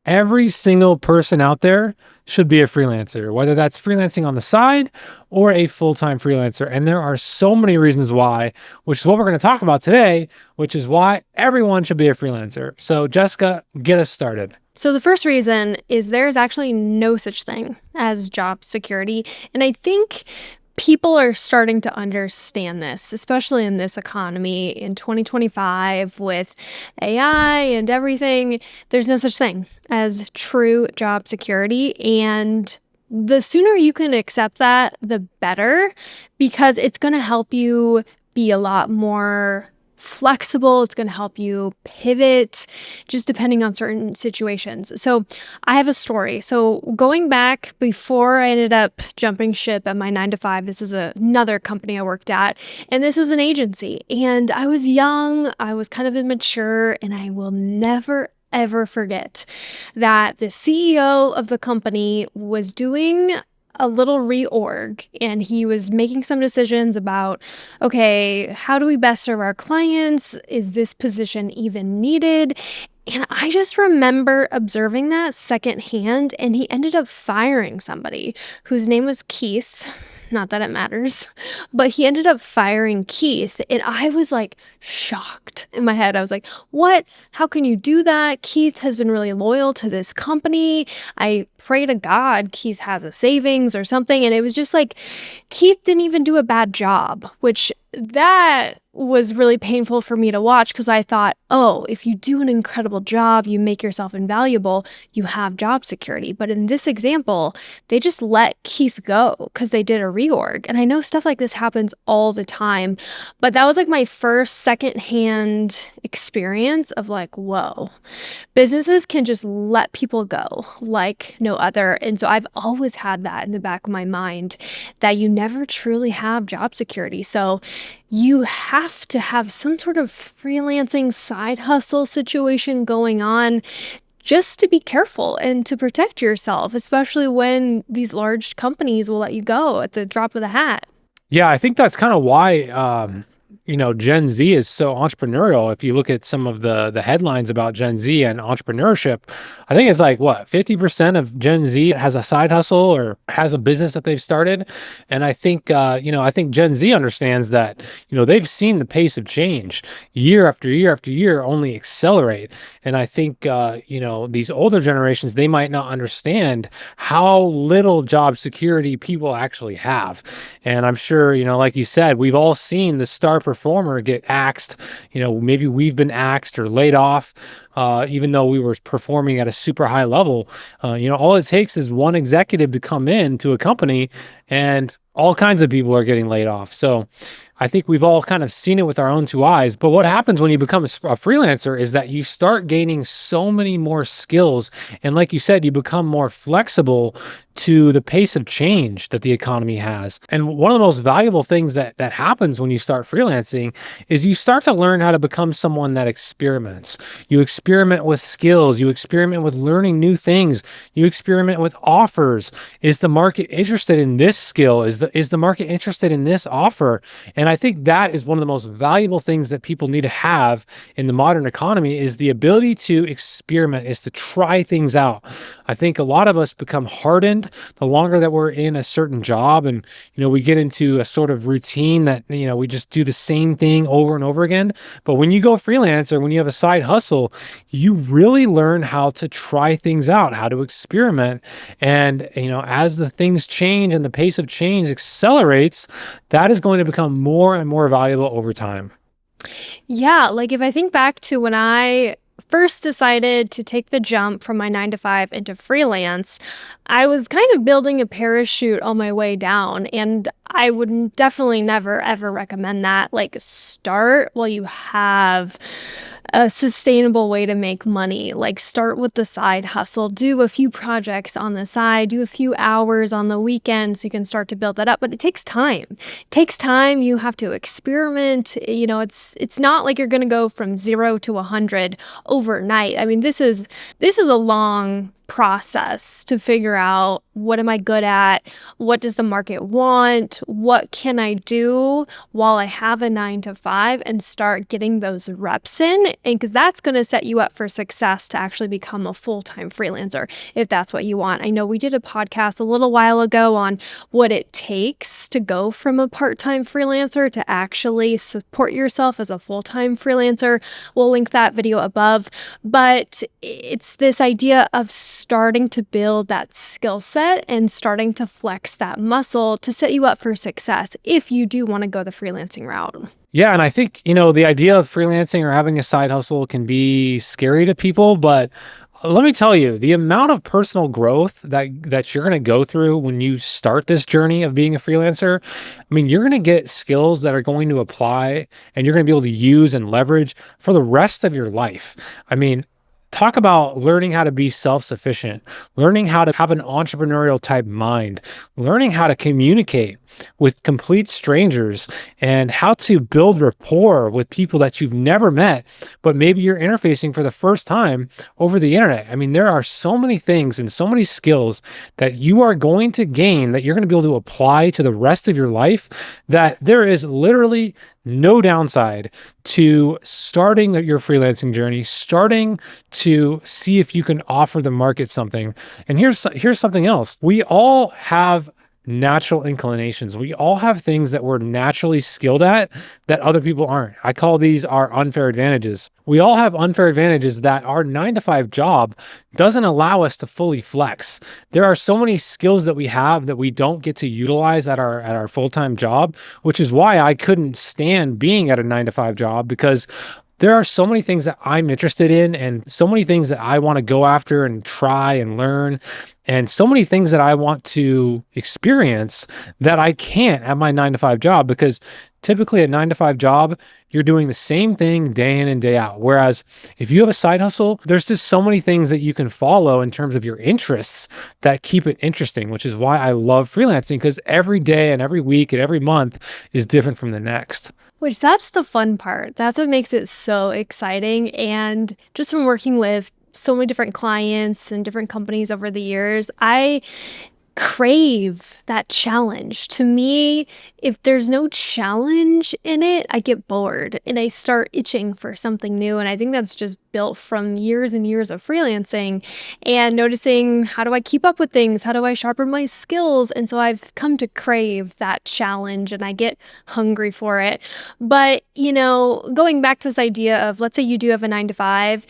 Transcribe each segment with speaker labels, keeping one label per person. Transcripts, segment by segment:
Speaker 1: Every single person out there should be a freelancer, whether that's freelancing on the side or a full-time freelancer. And there are so many reasons why, which is what we're going to talk about today, which is why everyone should be a freelancer. So Jessica, get us started.
Speaker 2: So the first reason is there's actually no such thing as job security. And I think people are starting to understand this, especially in this economy in 2025 with AI and everything. There's no such thing as true job security. And the sooner you can accept that, the better, because it's going to help you be a lot more flexible. It's going to help you pivot just depending on certain situations. So I have a story. So going back before I ended up jumping ship at my 9 to 5, this is another company I worked at, and this was an agency. And I was young, I was kind of immature, and I will never ever forget that the CEO of the company was doing a little reorg, and he was making some decisions about, okay, how do we best serve our clients? Is this position even needed? And I just remember observing that secondhand, and he ended up firing somebody whose name was Keith. Not that it matters, but he ended up firing Keith, and I was like shocked in my head. I was like, what? How can you do that? Keith has been really loyal to this company. I pray to God Keith has a savings or something. And it was just like, Keith didn't even do a bad job, which that was really painful for me to watch, because I thought, oh, if you do an incredible job, you make yourself invaluable, you have job security. But in this example, they just let Keith go because they did a reorg. And I know stuff like this happens all the time, but that was like my first secondhand experience of like, whoa, businesses can just let people go like no other. And so I've always had that in the back of my mind, that you never truly have job security. So you have to have some sort of freelancing side hustle situation going on just to be careful and to protect yourself, especially when these large companies will let you go at the drop of the hat.
Speaker 1: Yeah, I think that's kind of why, Gen Z is so entrepreneurial. If you look at some of the headlines about Gen Z and entrepreneurship, I think it's like, what, 50% of Gen Z has a side hustle or has a business that they've started. And I think, I think Gen Z understands that, they've seen the pace of change year after year after year only accelerate. And I think, these older generations, they might not understand how little job security people actually have. And I'm sure, like you said, we've all seen the star performer get axed. Maybe we've been axed or laid off, even though we were performing at a super high level. All it takes is one executive to come in to a company and all kinds of people are getting laid off. So I think we've all kind of seen it with our own two eyes. But what happens when you become a freelancer is that you start gaining so many more skills. And like you said, you become more flexible to the pace of change that the economy has. And one of the most valuable things that happens when you start freelancing is you start to learn how to become someone that experiments. You experiment with skills. You experiment with learning new things. You experiment with offers. Is the market interested in this skill? Is the market interested in this offer? And I think that is one of the most valuable things that people need to have in the modern economy, is the ability to experiment, is to try things out. I think a lot of us become hardened the longer that we're in a certain job, and we get into a sort of routine that we just do the same thing over and over again. But when you go freelance or when you have a side hustle, you really learn how to try things out, how to experiment. And as the things change and the pace of change accelerates, that is going to become more and more valuable over time.
Speaker 2: Yeah, like if I think back to when I first decided to take the jump from my 9 to 5 into freelance, I was kind of building a parachute on my way down, and I would definitely never ever recommend that. Like, start while you have a sustainable way to make money. Like, start with the side hustle, do a few projects on the side, do a few hours on the weekend so you can start to build that up. But it takes time. It takes time. You have to experiment. It's not like you're going to go from 0 to 100 overnight. I mean, this is a long process to figure out what am I good at? What does the market want? What can I do while I have a 9 to 5 and start getting those reps in? And because that's going to set you up for success to actually become a full-time freelancer if that's what you want. I know we did a podcast a little while ago on what it takes to go from a part-time freelancer to actually support yourself as a full-time freelancer. We'll link that video above. But it's this idea of starting to build that skill set and starting to flex that muscle to set you up for success if you do want to go the freelancing route.
Speaker 1: Yeah, and I think, the idea of freelancing or having a side hustle can be scary to people, but let me tell you, the amount of personal growth that you're going to go through when you start this journey of being a freelancer, I mean, you're going to get skills that are going to apply and you're going to be able to use and leverage for the rest of your life. I mean, talk about learning how to be self-sufficient, learning how to have an entrepreneurial type mind, learning how to communicate with complete strangers and how to build rapport with people that you've never met, but maybe you're interfacing for the first time over the internet. I mean, there are so many things and so many skills that you are going to gain that you're going to be able to apply to the rest of your life that there is literally no downside to starting your freelancing journey, starting to see if you can offer the market something. And here's something else. We all have natural inclinations. We all have things that we're naturally skilled at that other people aren't. I call these our unfair advantages. We all have unfair advantages that our 9 to 5 job doesn't allow us to fully flex. There are so many skills that we have that we don't get to utilize at our full-time job, which is why I couldn't stand being at a 9 to 5 job, because there are so many things that I'm interested in and so many things that I want to go after and try and learn, and so many things that I want to experience that I can't at my 9 to 5 job, because typically a 9 to 5 job, you're doing the same thing day in and day out. Whereas if you have a side hustle, there's just so many things that you can follow in terms of your interests that keep it interesting, which is why I love freelancing, because every day and every week and every month is different from the next.
Speaker 2: Which that's the fun part. That's what makes it so exciting. And just from working with so many different clients and different companies over the years, I crave that challenge. To me, if there's no challenge in it, I get bored and I start itching for something new. And I think that's just built from years and years of freelancing and noticing, how do I keep up with things? How do I sharpen my skills? And so I've come to crave that challenge and I get hungry for it. But, going back to this idea of, let's say you do have a 9 to 5.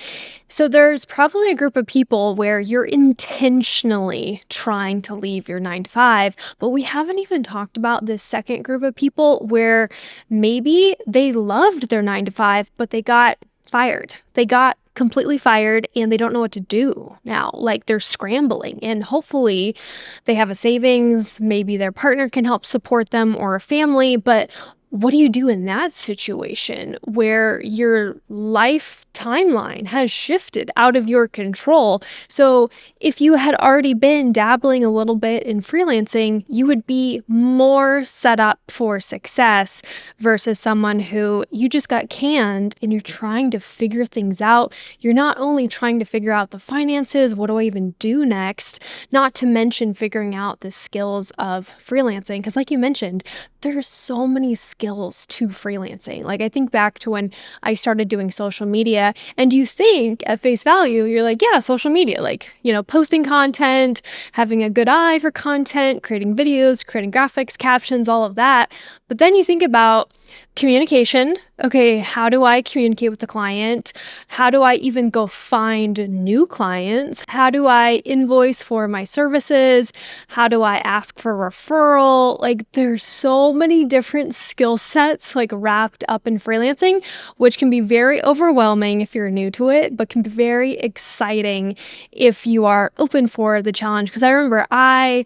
Speaker 2: So there's probably a group of people where you're intentionally trying to leave your 9 to 5, but we haven't even talked about this second group of people where maybe they loved their 9 to 5, but they got fired. They got completely fired and they don't know what to do now. Like, they're scrambling, and hopefully they have a savings. Maybe their partner can help support them or a family, but what do you do in that situation where your life timeline has shifted out of your control? So if you had already been dabbling a little bit in freelancing, you would be more set up for success versus someone who you just got canned and you're trying to figure things out. You're not only trying to figure out the finances, what do I even do next? Not to mention figuring out the skills of freelancing. Because like you mentioned, there's so many skills to freelancing. Like, I think back to when I started doing social media, and you think at face value, you're like, yeah, social media, like, posting content, having a good eye for content, creating videos, creating graphics, captions, all of that. But then you think about communication. Okay, how do I communicate with the client? How do I even go find new clients? How do I invoice for my services? How do I ask for referral? Like, there's so many different skill sets like wrapped up in freelancing, which can be very overwhelming if you're new to it, but can be very exciting if you are open for the challenge. Because I remember I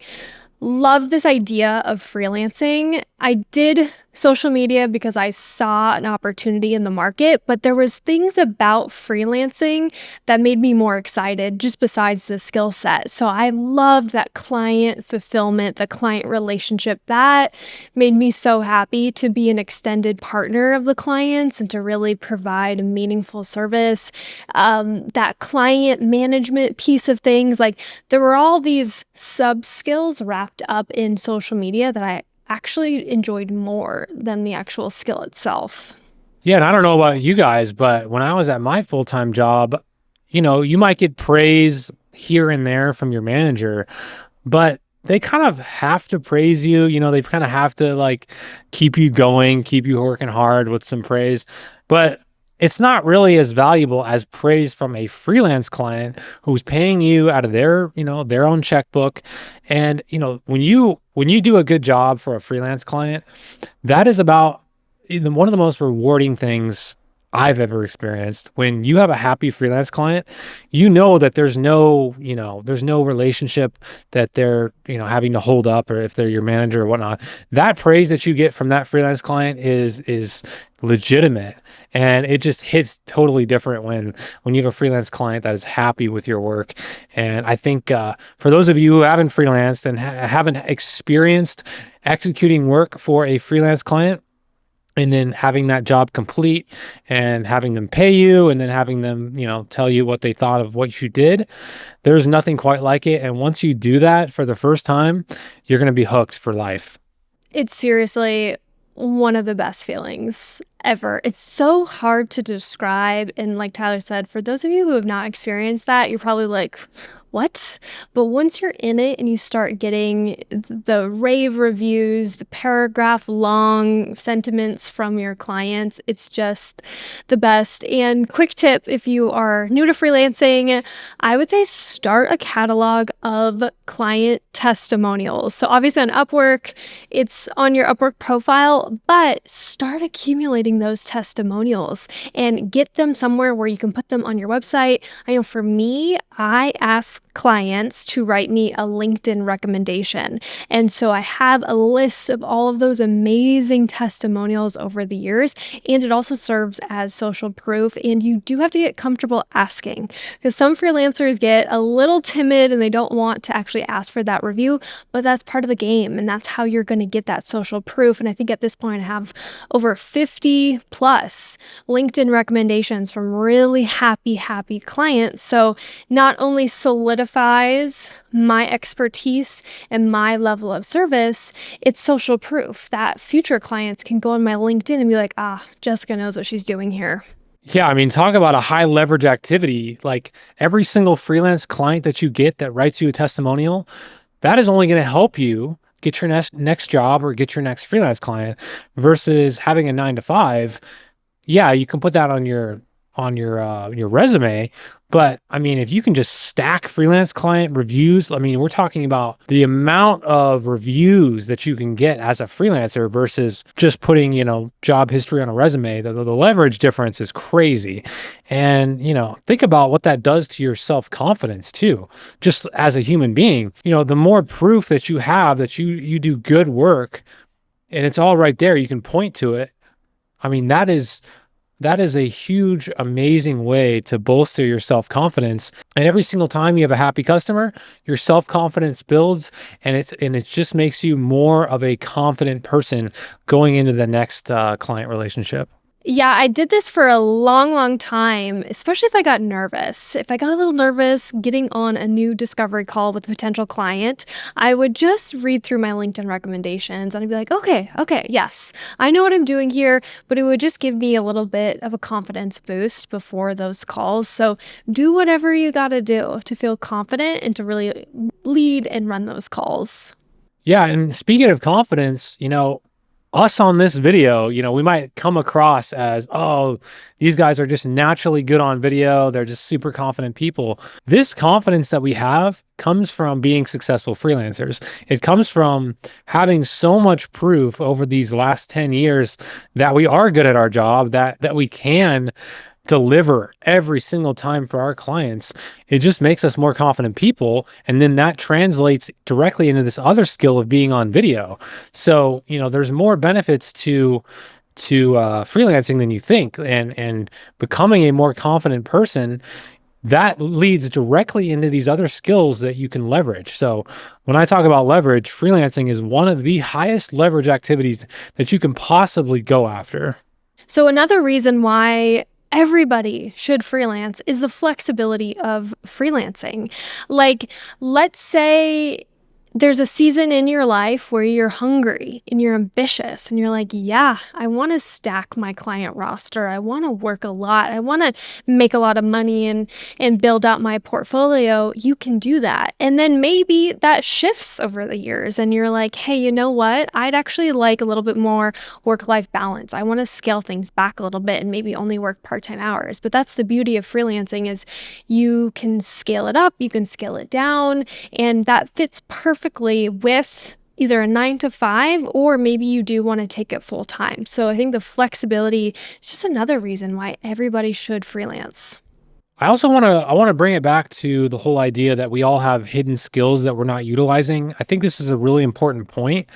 Speaker 2: loved this idea of freelancing. I did social media because I saw an opportunity in the market, but there was things about freelancing that made me more excited just besides the skill set. So I loved that client fulfillment, the client relationship. That made me so happy to be an extended partner of the clients and to really provide a meaningful service. That client management piece of things, like there were all these sub skills wrapped up in social media that I actually enjoyed more than the actual skill itself.
Speaker 1: Yeah, and I don't know about you guys, but when I was at my full-time job, you might get praise here and there from your manager, but they kind of have to praise you. They kind of have to like keep you going, keep you working hard with some praise. But it's not really as valuable as praise from a freelance client who's paying you out of their own checkbook. And, when you do a good job for a freelance client, that is about one of the most rewarding things I've ever experienced. When you have a happy freelance client, that there's no relationship that they're, having to hold up, or if they're your manager or whatnot. That praise that you get from that freelance client is legitimate. And it just hits totally different when you have a freelance client that is happy with your work. And I think for those of you who haven't freelanced and haven't experienced executing work for a freelance client, and then having that job complete and having them pay you and then having them, tell you what they thought of what you did, there's nothing quite like it. And once you do that for the first time, you're going to be hooked for life.
Speaker 2: It's seriously one of the best feelings ever. It's so hard to describe. And like Tyler said, for those of you who have not experienced that, you're probably like, what? But once you're in it and you start getting the rave reviews, the paragraph long sentiments from your clients, it's just the best. And quick tip, if you are new to freelancing, I would say start a catalog of client testimonials. So obviously on Upwork, it's on your Upwork profile, but start accumulating those testimonials and get them somewhere where you can put them on your website. I know for me, I ask clients to write me a LinkedIn recommendation. And so I have a list of all of those amazing testimonials over the years. And it also serves as social proof. And you do have to get comfortable asking, because some freelancers get a little timid and they don't want to actually ask for that review, but that's part of the game. And that's how you're going to get that social proof. And I think at this point I have over 50 plus LinkedIn recommendations from really happy clients. So not only solidifies my expertise and my level of service, it's social proof that future clients can go on my LinkedIn and be like, Jessica knows what she's doing here.
Speaker 1: Yeah, I mean, talk about a high leverage activity. Like every single freelance client that you get that writes you a testimonial, that is only going to help you get your next job or get your next freelance client versus having a 9 to 5. Yeah, you can put that on your resume, but I mean, if you can just stack freelance client reviews, I mean, we're talking about the amount of reviews that you can get as a freelancer versus just putting, job history on a resume. The leverage difference is crazy. And, think about what that does to your self-confidence too, just as a human being. The more proof that you have that you do good work and it's all right there, you can point to it. I mean, that is a huge, amazing way to bolster your self-confidence. And every single time you have a happy customer, your self-confidence builds, and it just makes you more of a confident person going into the next client relationship.
Speaker 2: Yeah, I did this for a long time, especially if I got nervous. If I got a little nervous getting on a new discovery call with a potential client, I would just read through my LinkedIn recommendations and I'd be like, okay, yes, I know what I'm doing here, but it would just give me a little bit of a confidence boost before those calls. So do whatever you got to do to feel confident and to really lead and run those calls.
Speaker 1: Yeah, and speaking of confidence, us on this video, we might come across as, oh, these guys are just naturally good on video. They're just super confident people. This confidence that we have comes from being successful freelancers. It comes from having so much proof over these last 10 years that we are good at our job, that we can deliver every single time for our clients, it just makes us more confident people. And then that translates directly into this other skill of being on video. So, there's more benefits to freelancing than you think, and becoming a more confident person that leads directly into these other skills that you can leverage. So when I talk about leverage, freelancing is one of the highest leverage activities that you can possibly go after.
Speaker 2: So another reason why everybody should freelance is the flexibility of freelancing. Like, let's say there's a season in your life where you're hungry and you're ambitious and you're like, yeah, I want to stack my client roster. I want to work a lot. I want to make a lot of money and build out my portfolio. You can do that. And then maybe that shifts over the years and you're like, hey, you know what? I'd actually like a little bit more work-life balance. I want to scale things back a little bit and maybe only work part-time hours. But that's the beauty of freelancing, is you can scale it up, you can scale it down, and that fits perfectly with either a 9 to 5, or maybe you do want to take it full time. So I think the flexibility is just another reason why everybody should freelance.
Speaker 1: I want to bring it back to the whole idea that we all have hidden skills that we're not utilizing. I think this is a really important point.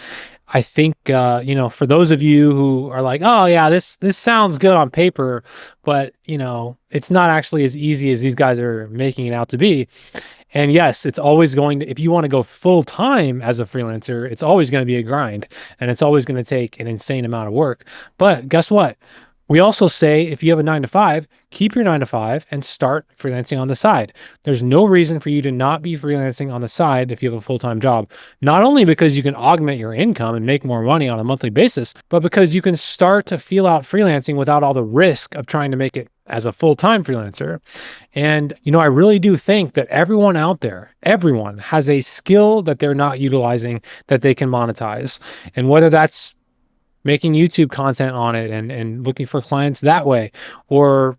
Speaker 1: I think for those of you who are like, oh yeah, this sounds good on paper, but it's not actually as easy as these guys are making it out to be. And yes, it's always going to, if you want to go full time as a freelancer, it's always going to be a grind, and it's always going to take an insane amount of work. But guess what? We also say if you have a 9 to 5, keep your 9 to 5 and start freelancing on the side. There's no reason for you to not be freelancing on the side if you have a full-time job. Not only because you can augment your income and make more money on a monthly basis, but because you can start to feel out freelancing without all the risk of trying to make it as a full-time freelancer. And, I really do think that everyone out there, everyone has a skill that they're not utilizing that they can monetize. And whether that's making YouTube content on it and looking for clients that way, or,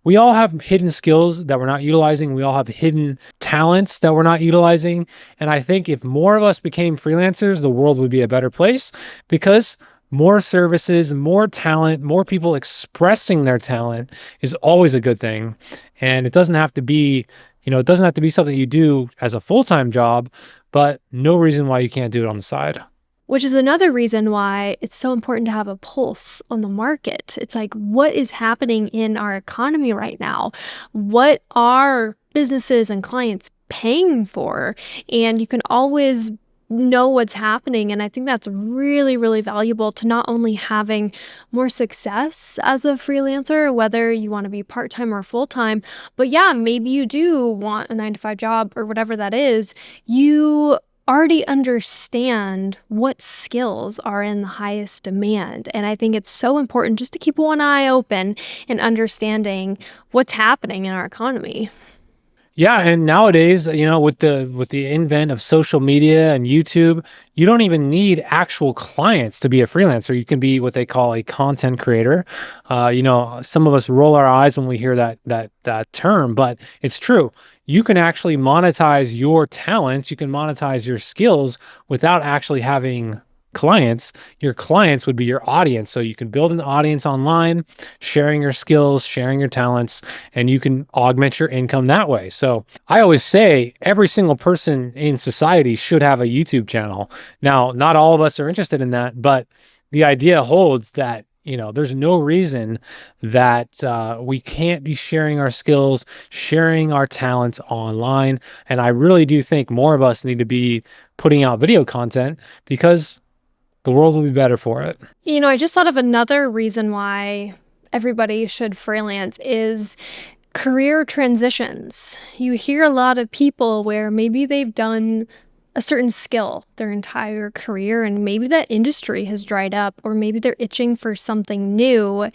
Speaker 1: we all have hidden skills that we're not utilizing. We all have hidden talents that we're not utilizing. And I think if more of us became freelancers, the world would be a better place, because more services, more talent, more people expressing their talent is always a good thing. And it doesn't have to be, something you do as a full-time job, but no reason why you can't do it on the side.
Speaker 2: Which is another reason why it's so important to have a pulse on the market. It's like, what is happening in our economy right now? What are businesses and clients paying for? And you can always know what's happening. And I think that's really, really valuable to not only having more success as a freelancer, whether you want to be part-time or full-time, but yeah, maybe you do want a 9 to 5 job or whatever that is. You already understand what skills are in the highest demand. And I think it's so important just to keep one eye open and understanding what's happening in our economy.
Speaker 1: Yeah, and nowadays, with the invent of social media and YouTube, you don't even need actual clients to be a freelancer. You can be what they call a content creator. Some of us roll our eyes when we hear that term, but it's true. You can actually monetize your talents. You can monetize your skills without actually having clients. Your clients would be your audience. So you can build an audience online, sharing your skills, sharing your talents, and you can augment your income that way. So I always say every single person in society should have a YouTube channel. Now, not all of us are interested in that, but the idea holds that there's no reason that we can't be sharing our skills, sharing our talents online. And I really do think more of us need to be putting out video content, because the world will be better for it.
Speaker 2: I just thought of another reason why everybody should freelance is career transitions. You hear a lot of people where maybe they've done a certain skill their entire career, and maybe that industry has dried up, or maybe they're itching for something new.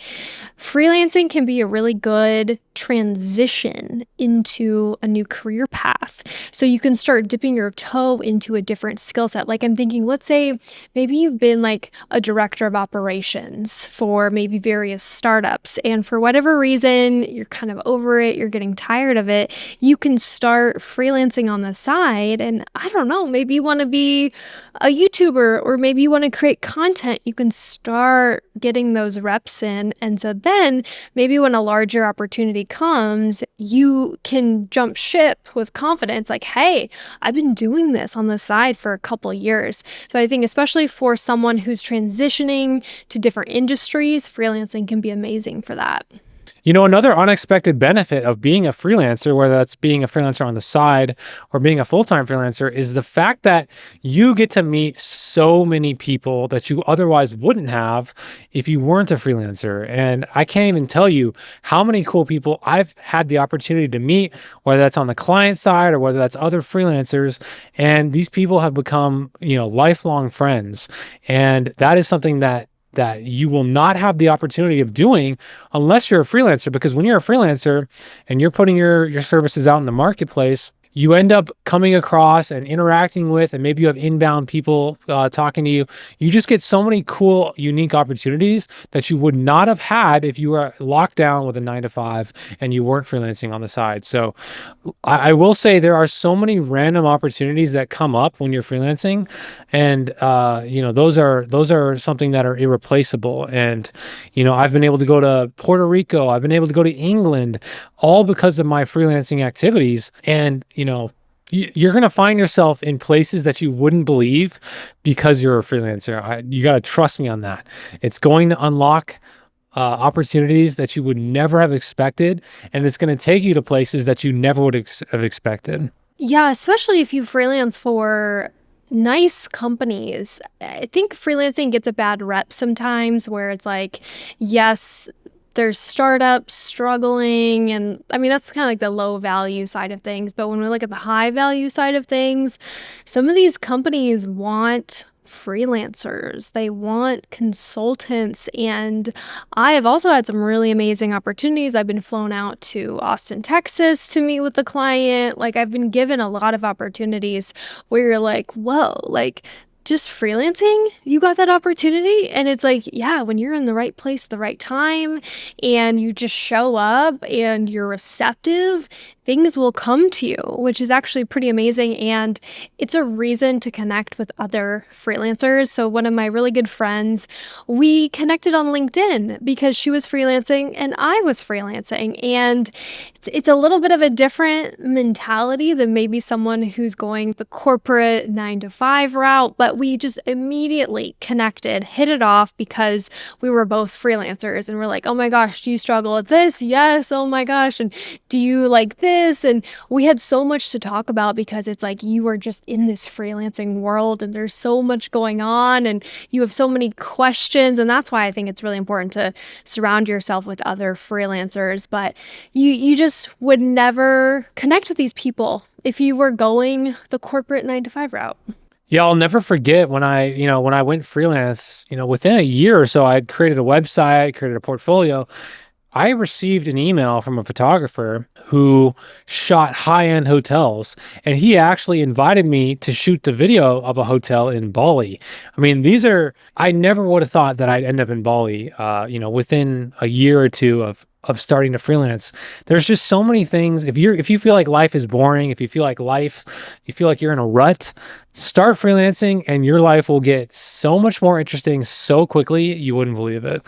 Speaker 2: Freelancing can be a really good transition into a new career path. So you can start dipping your toe into a different skill set. Like, I'm thinking, let's say maybe you've been like a director of operations for maybe various startups, and for whatever reason, you're kind of over it, you're getting tired of it. You can start freelancing on the side, and I don't know, maybe you want to be a YouTuber, or maybe you want to create content. You can start getting those reps in. And so then maybe when a larger opportunity comes, you can jump ship with confidence, like, hey, I've been doing this on the side for a couple years. So I think especially for someone who's transitioning to different industries, freelancing can be amazing for that.
Speaker 1: Another unexpected benefit of being a freelancer, whether that's being a freelancer on the side or being a full-time freelancer, is the fact that you get to meet so many people that you otherwise wouldn't have if you weren't a freelancer. And I can't even tell you how many cool people I've had the opportunity to meet, whether that's on the client side or whether that's other freelancers. And these people have become, lifelong friends. And that is something that you will not have the opportunity of doing unless you're a freelancer. Because when you're a freelancer and you're putting your services out in the marketplace, you end up coming across and interacting with, and maybe you have inbound people talking to you. You just get so many cool, unique opportunities that you would not have had if you were locked down with a 9 to 5 and you weren't freelancing on the side. So I will say there are so many random opportunities that come up when you're freelancing, and those are something that are irreplaceable. And I've been able to go to Puerto Rico, I've been able to go to England, all because of my freelancing activities. And you're going to find yourself in places that you wouldn't believe because you're a freelancer. You got to trust me on that. It's going to unlock opportunities that you would never have expected, and it's going to take you to places that you never would have expected.
Speaker 2: Yeah, especially if you freelance for nice companies. I think freelancing gets a bad rep sometimes, where it's like, yes, there's startups struggling, and I mean, that's kind of like the low value side of things. But when we look at the high value side of things, some of these companies want freelancers, they want consultants. And I have also had some really amazing opportunities. I've been flown out to Austin, Texas to meet with the client. Like, I've been given a lot of opportunities where you're like, whoa, like, just freelancing, you got that opportunity. And it's like, yeah, when you're in the right place at the right time and you just show up and you're receptive, things will come to you, which is actually pretty amazing. And it's a reason to connect with other freelancers. So one of my really good friends, we connected on LinkedIn because she was freelancing and I was freelancing. And it's a little bit of a different mentality than maybe someone who's going the corporate 9 to 5 route, but we just immediately connected, hit it off because we were both freelancers, and we're like, oh my gosh, do you struggle with this? Yes. Oh my gosh. And do you like this? And we had so much to talk about because it's like you are just in this freelancing world and there's so much going on and you have so many questions. And that's why I think it's really important to surround yourself with other freelancers. But you just would never connect with these people if you were going the corporate 9 to 5 route.
Speaker 1: Yeah, I'll never forget when I went freelance, within a year or so, I'd created a website, created a portfolio. I received an email from a photographer who shot high-end hotels, and he actually invited me to shoot the video of a hotel in Bali. I mean, I never would have thought that I'd end up in Bali, within a year or two of starting to freelance. There's just so many things. If you feel like life is boring, if you feel like you're in a rut, start freelancing and your life will get so much more interesting so quickly, you wouldn't believe it.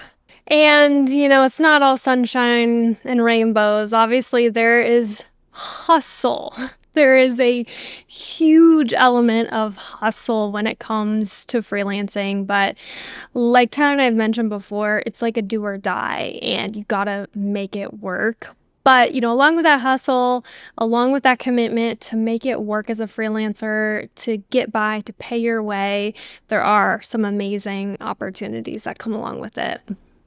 Speaker 2: And, it's not all sunshine and rainbows. Obviously, there is hustle. There is a huge element of hustle when it comes to freelancing. But like Tyler and I have mentioned before, it's like a do or die, and you gotta make it work. But, along with that hustle, along with that commitment to make it work as a freelancer, to get by, to pay your way, there are some amazing opportunities that come along with it.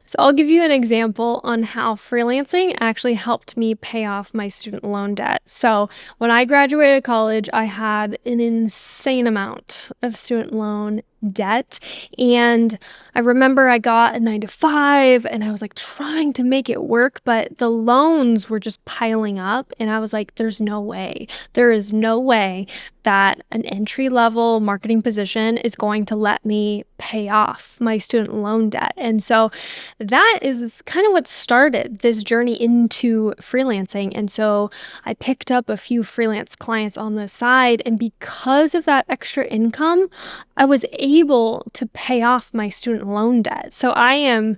Speaker 2: So I'll give you an example on how freelancing actually helped me pay off my student loan debt. So when I graduated college, I had an insane amount of student loan, debt. And I remember I got a 9 to 5 and I was like trying to make it work, but the loans were just piling up. And I was like, there's no way. There is no way that an entry level marketing position is going to let me pay off my student loan debt. And so that is kind of what started this journey into freelancing. And so I picked up a few freelance clients on the side. And because of that extra income, I was able to pay off my student loan debt. So I am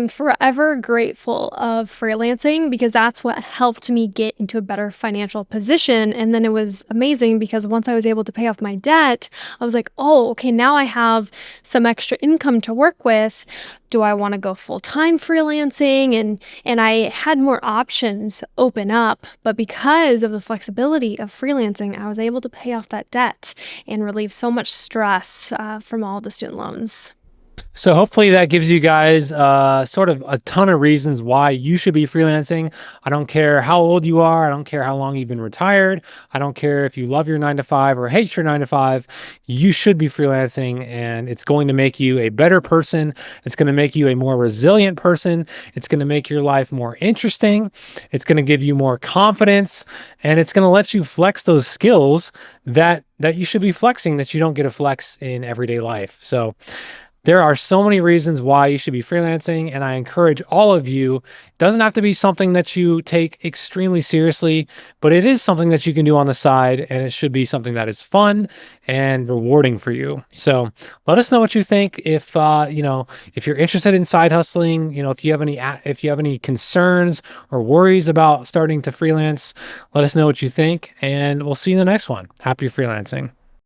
Speaker 2: forever grateful of freelancing because that's what helped me get into a better financial position. And then it was amazing because once I was able to pay off my debt, I was like, oh, okay, now I have some extra income to work with. Do I want to go full-time freelancing? And I had more options open up. But because of the flexibility of freelancing, I was able to pay off that debt and relieve so much stress from all the student loans.
Speaker 1: So hopefully that gives you guys sort of a ton of reasons why you should be freelancing. I don't care how old you are. I don't care how long you've been retired. I don't care if you love your 9 to 5 or hate your 9 to 5. You should be freelancing, and it's going to make you a better person. It's going to make you a more resilient person. It's going to make your life more interesting. It's going to give you more confidence, and it's going to let you flex those skills that you should be flexing that you don't get to flex in everyday life. So there are so many reasons why you should be freelancing, and I encourage all of you. It doesn't have to be something that you take extremely seriously, but it is something that you can do on the side, and it should be something that is fun and rewarding for you. So let us know what you think. If if you're interested in side hustling, if you have any concerns or worries about starting to freelance, let us know what you think, and we'll see you in the next one. Happy freelancing.